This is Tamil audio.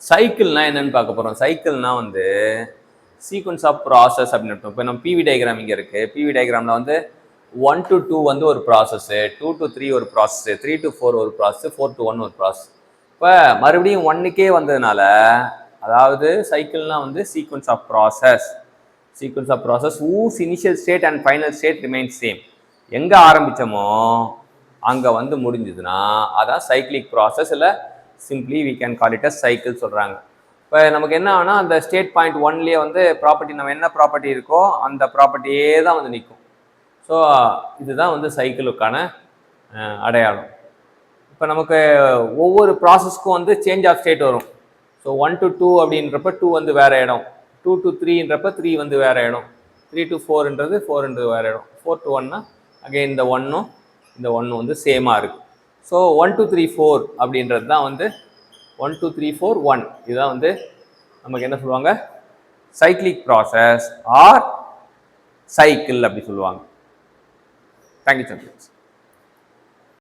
சைக்கிள்னா என்னன்னு பார்க்க போகிறோம். சைக்கிள்னா வந்து சீக்வன்ஸ் ஆஃப் ப்ராசஸ் அப்படின்னு இருக்கும். இப்போ நம்ம பிவி டயக்ராம் இங்கே இருக்குது. பிவி டயக்ராமில் வந்து 1 to 2 வந்து ஒரு ப்ராசஸ்ஸு, 2 to 3 ஒரு ப்ராசஸ்ஸு, 3 to 4 ஒரு ப்ராசஸ், 4 to 1 ஒரு ப்ராசஸ். இப்போ மறுபடியும் 1க்கே வந்ததுனால அதாவது சைக்கிள்னா வந்து sequence of process whose initial state and final state remains same. எங்கே ஆரம்பித்தோமோ அங்கே வந்து முடிஞ்சதுன்னா அதான் சைக்கிளிக் ப்ராசஸ், இல்லை simply we can call it a cycle சொல்கிறாங்க. இப்போ நமக்கு என்ன ஆகுனா அந்த ஸ்டேட் பாயிண்ட் 1லேயே வந்து ப்ராப்பர்ட்டி நம்ம என்ன ப்ராப்பர்ட்டி இருக்கோ அந்த ப்ராப்பர்ட்டியே தான் வந்து நிற்கும். ஸோ இதுதான் வந்து சைக்கிளுக்கான அடையாளம். இப்போ நமக்கு ஒவ்வொரு ப்ராசஸ்க்கும் வந்து சேஞ்ச் ஆஃப் ஸ்டேட் வரும். ஸோ 1 to 2 அப்படின்றப்ப 2 வந்து வேறு இடம், 2 to 3ன்றப்ப 3 வந்து வேறு இடம், 3 to 4ன்றது 4ன்றது வேறு இடம், 4 to 1னா அகைன் இந்த 1ம் இந்த 1ம் வந்து சேமாக இருக்குது. ஸோ 1 2 3 4 அப்படின்றது தான் வந்து 1 2 3 4 1. இதுதான் வந்து நமக்கு என்ன சொல்லுவாங்க, சைக்கிளிக் ப்ராசஸ் ஆர் சைக்கிள் அப்படி சொல்லுவாங்க. தேங்க்யூ.